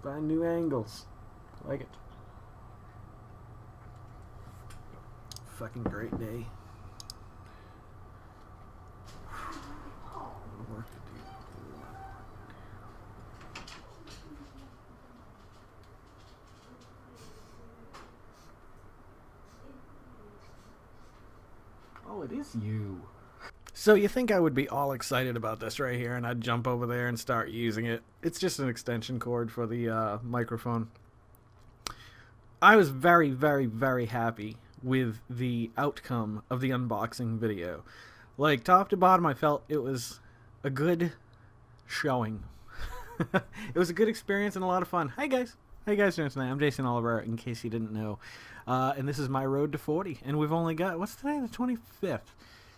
Find new angles. Like it. Fucking great day. Work to do. Oh, it is you. So you think I would be all excited about this right here and I'd jump over there and start using it. It's just an extension cord for the microphone. I was very, very, very happy with the outcome of the unboxing video. Like, top to bottom, I felt it was a good showing. It was a good experience and a lot of fun. Hi guys. How you guys doing tonight? I'm Jason Oliver, in case you didn't know. And this is my road to 40. And we've only got, what's today? The 25th.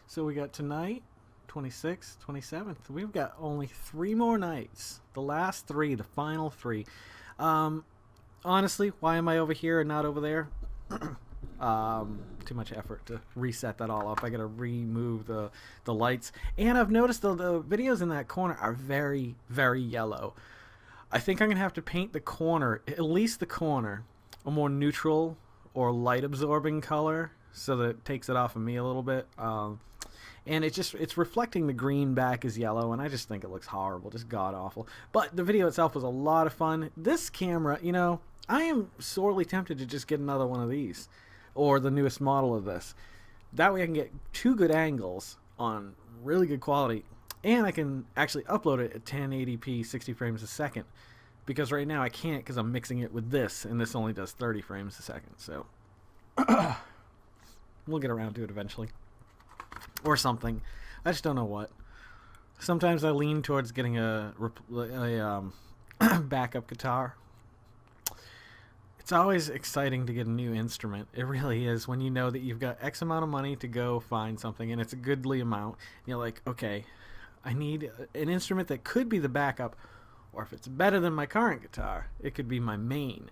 So we got tonight, 26th, 27th. We've got only 3 more nights. The last 3, the final 3. Honestly, why am I over here and not over there? Too much effort to reset that all up. I gotta remove the lights. And I've noticed the videos in that corner are very, very yellow. I think I'm gonna have to paint the corner, at least the corner, a more neutral or light absorbing color so that it takes it off of me a little bit. And it's reflecting the green back as yellow, and I just think it looks horrible, just god awful. But the video itself was a lot of fun. This camera, you know, I am sorely tempted to just get another one of these, or the newest model of this. That way I can get 2 good angles on really good quality, and I can actually upload it at 1080p 60 frames a second, because right now I can't because I'm mixing it with this, and this only does 30 frames a second. So we'll get around to it eventually, or something. I just don't know what. Sometimes I lean towards getting a backup guitar. It's always exciting to get a new instrument. It really is, when you know that you've got X amount of money to go find something, and it's a goodly amount. You're like, okay, I need an instrument that could be the backup, or if it's better than my current guitar, it could be my main.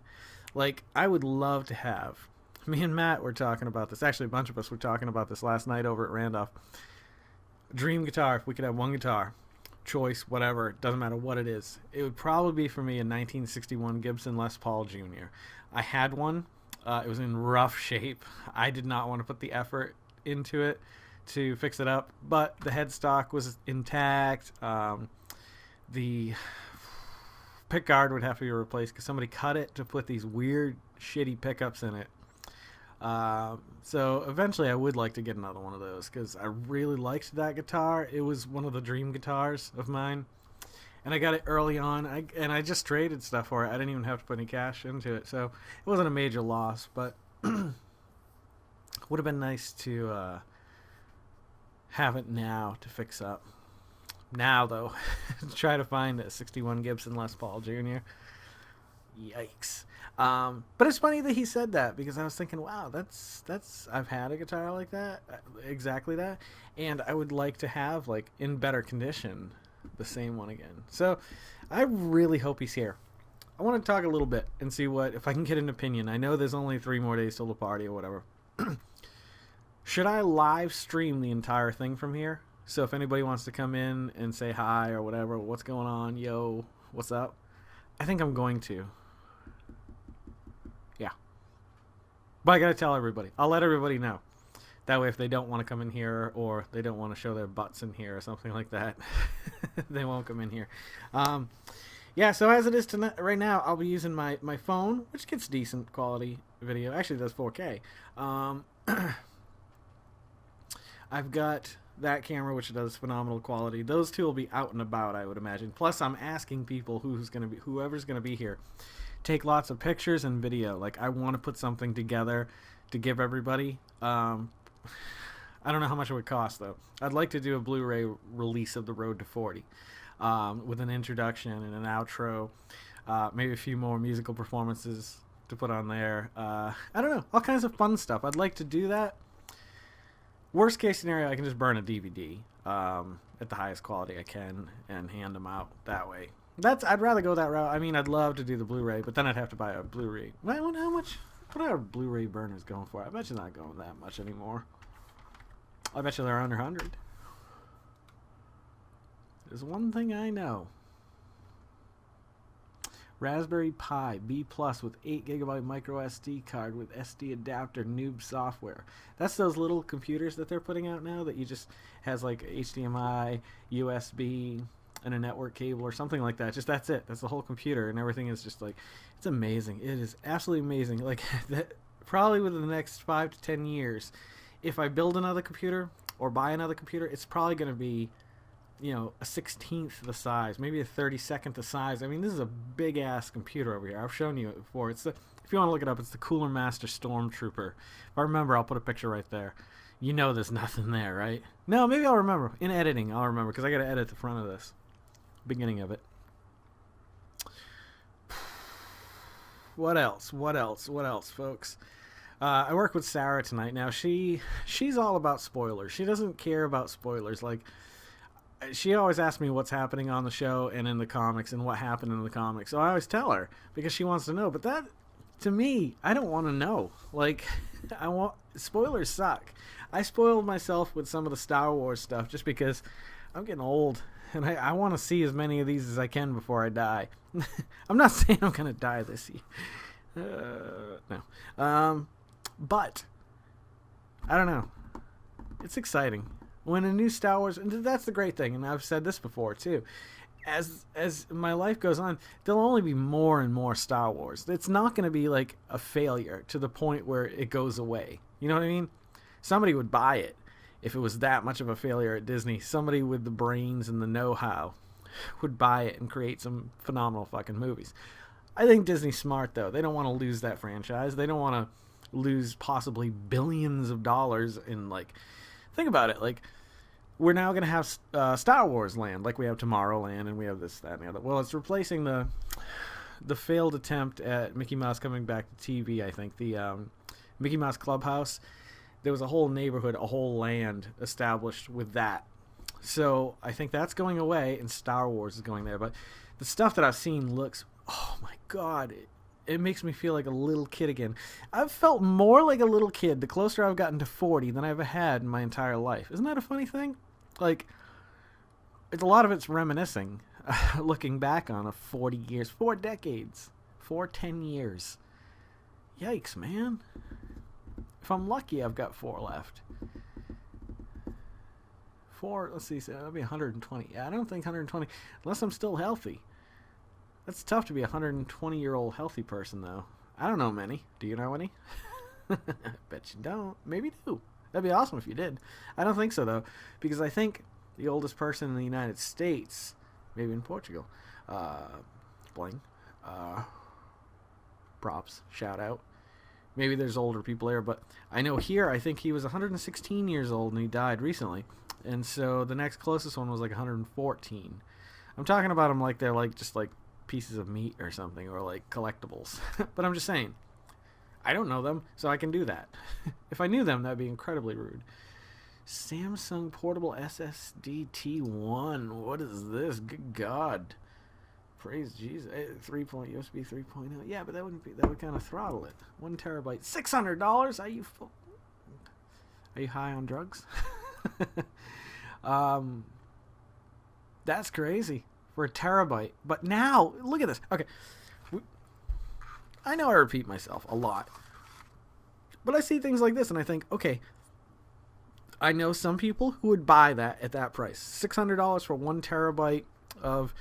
Like, I would love to have, me and Matt were talking about this, actually a bunch of us were talking about this last night over at Randolph. Dream guitar, if we could have one guitar, choice, whatever, doesn't matter what it is. It would probably be for me a 1961 Gibson Les Paul Jr. I had one. It was in rough shape. I did not want to put the effort into it to fix it up, but the headstock was intact. The pickguard would have to be replaced because somebody cut it to put these weird, shitty pickups in it. So eventually I would like to get another one of those because I really liked that guitar. It was one of the dream guitars of mine, and I got it early on, and I just traded stuff for it. I didn't even have to put any cash into it, so it wasn't a major loss, but would have been nice to have it now to fix up. Now, though, try to find a 61 Gibson Les Paul Jr. Yikes. But it's funny that he said that, because I was thinking, wow, that's I've had a guitar like that, exactly that, and I would like to have, like, in better condition, the same one again. So I really hope he's here. I want to talk a little bit and see if I can get an opinion. I know there's only 3 more days till the party or whatever. Should I live stream the entire thing from here? So if anybody wants to come in and say hi or whatever, what's going on, yo, what's up? I think I'm going to. Yeah. But I gotta tell everybody. I'll let everybody know. That way if they don't want to come in here, or they don't want to show their butts in here or something like that, they won't come in here. Yeah, so as it is tonight, right now, I'll be using my phone, which gets decent quality video. Actually, it does 4K. I've got that camera, which does phenomenal quality. Those two will be out and about, I would imagine. Plus, I'm asking people whoever's gonna be here, take lots of pictures and video. Like, I want to put something together to give everybody. I don't know how much it would cost, though. I'd like to do a Blu-ray release of the Road to 40, with an introduction and an outro, maybe a few more musical performances to put on there. I don't know, all kinds of fun stuff. I'd like to do that. Worst case scenario, I can just burn a DVD at the highest quality I can and hand them out that way. I'd rather go that route. I mean, I'd love to do the Blu-ray, but then I'd have to buy a Blu-ray. I wonder how much. What are Blu-ray burners going for? I bet you're not going that much anymore. I bet you they're under 100. There's one thing I know. Raspberry Pi B Plus with 8 GB micro SD card with SD adapter noob software. That's those little computers that they're putting out now that you just has like HDMI, USB, and a network cable or something like that. Just that's it. That's the whole computer, and everything is just like, it's amazing. It is absolutely amazing. Like that, probably within the next 5 to 10 years, if I build another computer or buy another computer, it's probably going to be, a 16th the size, maybe a 32nd the size. I mean, this is a big ass computer over here. I've shown you it before. It's if you want to look it up, it's the Cooler Master Stormtrooper. If I remember, I'll put a picture right there. There's nothing there, right? No, maybe I'll remember. In editing, I'll remember, because I got to edit the front of this. Beginning of it. What else, folks? I work with Sarah tonight. Now, she's all about spoilers. She doesn't care about spoilers. Like, she always asks me what's happening on the show and in the comics and what happened in the comics. So I always tell her because she wants to know. But that, to me, I don't want to know. Like, spoilers suck. I spoiled myself with some of the Star Wars stuff just because I'm getting old and I want to see as many of these as I can before I die. I'm not saying I'm going to die this year. No. But I don't know. It's exciting. When a new Star Wars, and that's the great thing, and I've said this before too, as my life goes on, there'll only be more and more Star Wars. It's not going to be like a failure to the point where it goes away. You know what I mean? Somebody would buy it if it was that much of a failure at Disney. Somebody with the brains and the know-how would buy it and create some phenomenal fucking movies. I think Disney's smart, though. They don't want to lose that franchise. They don't want to lose possibly billions of dollars in, like, think about it. Like, we're now going to have Star Wars Land, like we have Tomorrowland, and we have this, that, and the other. Well, it's replacing the failed attempt at Mickey Mouse coming back to TV, I think. The Mickey Mouse Clubhouse. There was a whole neighborhood, a whole land established with that. So I think that's going away, and Star Wars is going there. But the stuff that I've seen looks, oh my God, it makes me feel like a little kid again. I've felt more like a little kid the closer I've gotten to 40 than I've ever had in my entire life. Isn't that a funny thing? Like, it's a lot of it's reminiscing, looking back on 40 years, 4 decades, 10 years. Yikes, man. If I'm lucky, I've got 4 left. 4, let's see, so that'll be 120. Yeah, I don't think 120, unless I'm still healthy. That's tough to be a 120-year-old healthy person, though. I don't know many. Do you know any? Bet you don't. Maybe you do. That'd be awesome if you did. I don't think so, though, because I think the oldest person in the United States, maybe in Portugal, bling, props, shout out. Maybe there's older people there, but I know here, I think he was 116 years old and he died recently. And so the next closest one was like 114. I'm talking about them like they're like just like pieces of meat or something, or like collectibles. But I'm just saying, I don't know them, so I can do that. If I knew them, that'd be incredibly rude. Samsung portable SSD T1. What is this? Good God. Praise Jesus. USB 3.0. Yeah, but that would kind of throttle it. 1 terabyte. $600? Are you high on drugs? That's crazy for a terabyte. But now, look at this. Okay. I know I repeat myself a lot. But I see things like this and I think, okay, I know some people who would buy that at that price. $600 for 1 terabyte of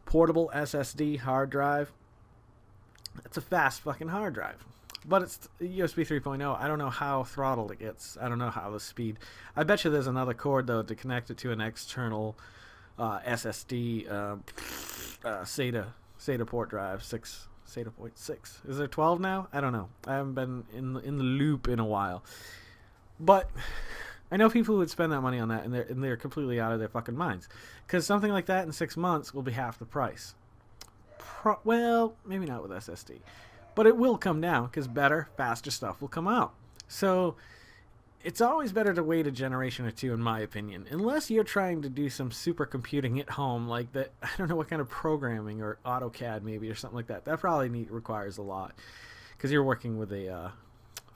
portable SSD hard drive. It's a fast fucking hard drive. But it's USB 3.0. I don't know how throttled it gets. I don't know how the speed. I bet you there's another cord, though, to connect it to an external SSD SATA port drive. SATA point 6. Is there 12 now? I don't know. I haven't been in the loop in a while. But I know people who would spend that money on that, and they're completely out of their fucking minds. Because something like that in 6 months will be half the price. Well, maybe not with SSD. But it will come down, because better, faster stuff will come out. So it's always better to wait a generation or two, in my opinion. Unless you're trying to do some supercomputing at home, like that, I don't know what kind of programming, or AutoCAD maybe, or something like that. That probably requires a lot. Because you're working with a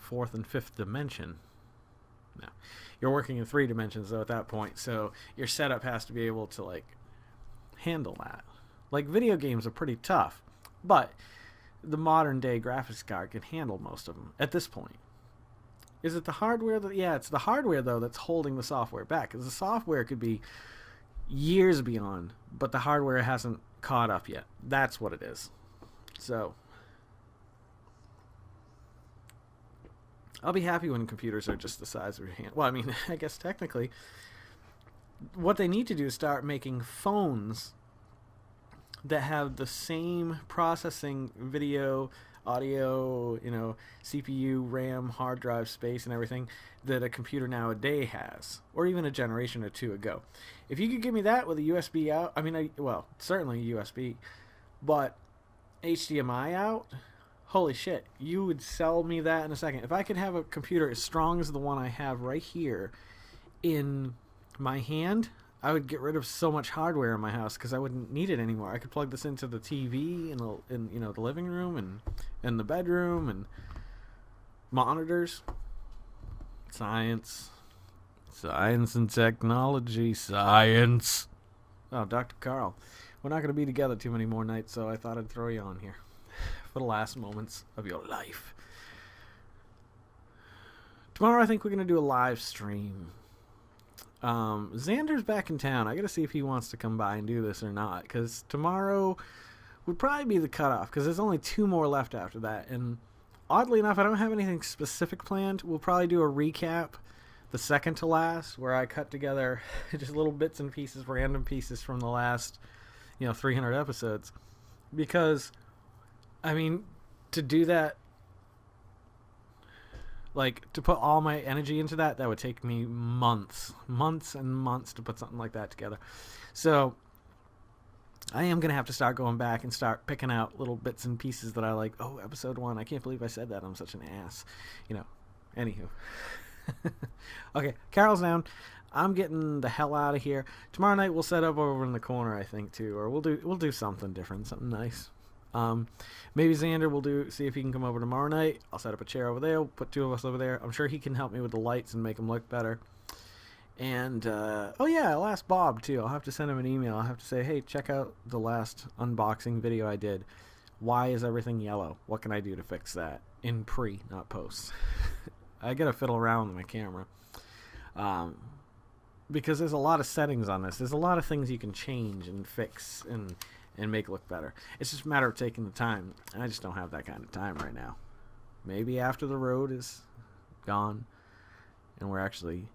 4th and 5th dimension. No. You're working in 3 dimensions, though, at that point. So your setup has to be able to, like, handle that. Like, video games are pretty tough. But the modern day graphics card can handle most of them at this point. Is it the hardware that? Yeah, it's the hardware though that's holding the software back. Because the software could be years beyond, but the hardware hasn't caught up yet. That's what it is. So I'll be happy when computers are just the size of your hand. Well, I mean, I guess technically, what they need to do is start making phones that have the same processing, video, audio, CPU, RAM, hard drive space, and everything that a computer nowadays has, or even a generation or two ago. If you could give me that with a USB out, certainly USB, but HDMI out, holy shit, you would sell me that in a second. If I could have a computer as strong as the one I have right here in my hand, I would get rid of so much hardware in my house because I wouldn't need it anymore. I could plug this into the TV in the living room and the bedroom and monitors. Science and technology. Science. Oh, Dr. Carl, we're not going to be together too many more nights, so I thought I'd throw you on here for the last moments of your life. Tomorrow I think we're going to do a live stream. Xander's back in town. I gotta see if he wants to come by and do this or not, because tomorrow would probably be the cutoff, because there's only 2 more left after that, and oddly enough I don't have anything specific planned. We'll probably do a recap, the second to last, where I cut together just little bits and pieces, random pieces from the last 300 episodes, because I mean, to do that, like, to put all my energy into that would take me months and months to put something like that together. So I am going to have to start going back and start picking out little bits and pieces that I like. Oh, episode 1, I can't believe I said that. I'm such an ass. Anywho. Okay, Carol's down. I'm getting the hell out of here. Tomorrow night we'll set up over in the corner, I think, too. Or we'll do something different, something nice. Maybe Xander will see if he can come over tomorrow night. I'll set up a chair over there. We'll put 2 of us over there. I'm sure he can help me with the lights and make them look better. And, I'll ask Bob, too. I'll have to send him an email. I'll have to say, hey, check out the last unboxing video I did. Why is everything yellow? What can I do to fix that? In pre, not post. I gotta fiddle around with my camera. Because there's a lot of settings on this. There's a lot of things you can change and fix and make look better. It's just a matter of taking the time. And I just don't have that kind of time right now. Maybe after the road is gone and we're actually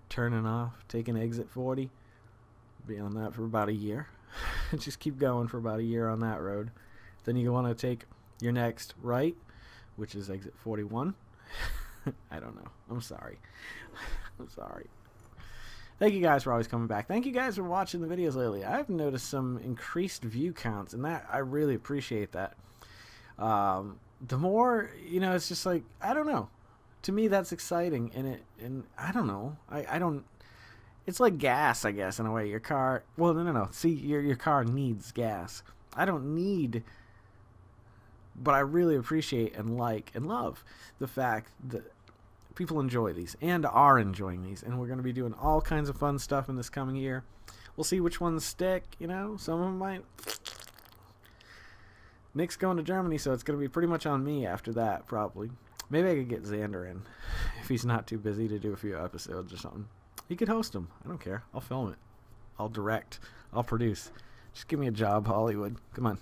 turning off, taking exit 40, be on that for about a year. Just keep going for about a year on that road. Then you want to take your next right, which is exit 41. I don't know. I'm sorry. I'm sorry. Thank you guys for always coming back. Thank you guys for watching the videos lately. I've noticed some increased view counts, and that I really appreciate that. The more, it's just like, I don't know. To me, that's exciting, and I don't know. I don't. It's like gas, I guess, in a way. Your car. Well, no. See, your car needs gas. I don't need. But I really appreciate and like and love the fact that people enjoy these and are enjoying these, and we're going to be doing all kinds of fun stuff in this coming year. We'll see which ones stick. Some of them might. Nick's going to Germany, so it's going to be pretty much on me after that, probably. Maybe I could get Xander in if he's not too busy to do a few episodes or something. He could host them. I don't care. I'll film it. I'll direct. I'll produce. Just give me a job, Hollywood. Come on.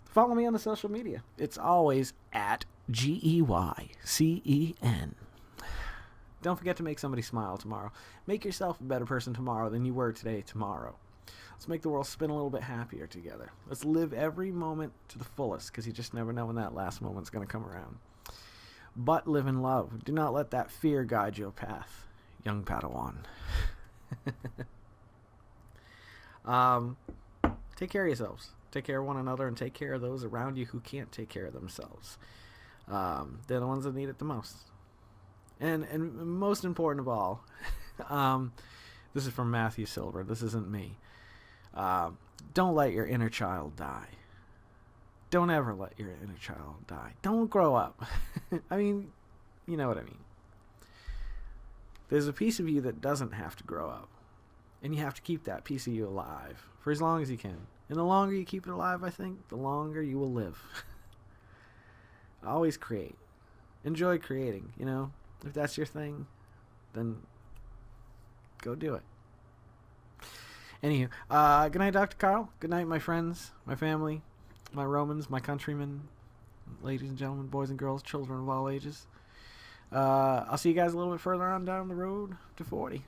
Follow me on the social media. It's always at GEYCEN. Don't forget to make somebody smile tomorrow. Make yourself a better person tomorrow than you were today tomorrow. Let's make the world spin a little bit happier together. Let's live every moment to the fullest, because you just never know when that last moment's going to come around. But live in love. Do not let that fear guide your path, young Padawan. Take care of yourselves. Take care of one another, and take care of those around you who can't take care of themselves. They're the ones that need it the most. And most important of all, this is from Matthew Silver. This isn't me. Don't let your inner child die. Don't ever let your inner child die. Don't grow up. I mean, you know what I mean. There's a piece of you that doesn't have to grow up. And you have to keep that piece of you alive for as long as you can. And the longer you keep it alive, I think, the longer you will live. Always create. Enjoy creating, you know? If that's your thing, then go do it. Anywho, good night, Dr. Carl. Good night, my friends, my family, my Romans, my countrymen, ladies and gentlemen, boys and girls, children of all ages. I'll see you guys a little bit further on down the road to 40.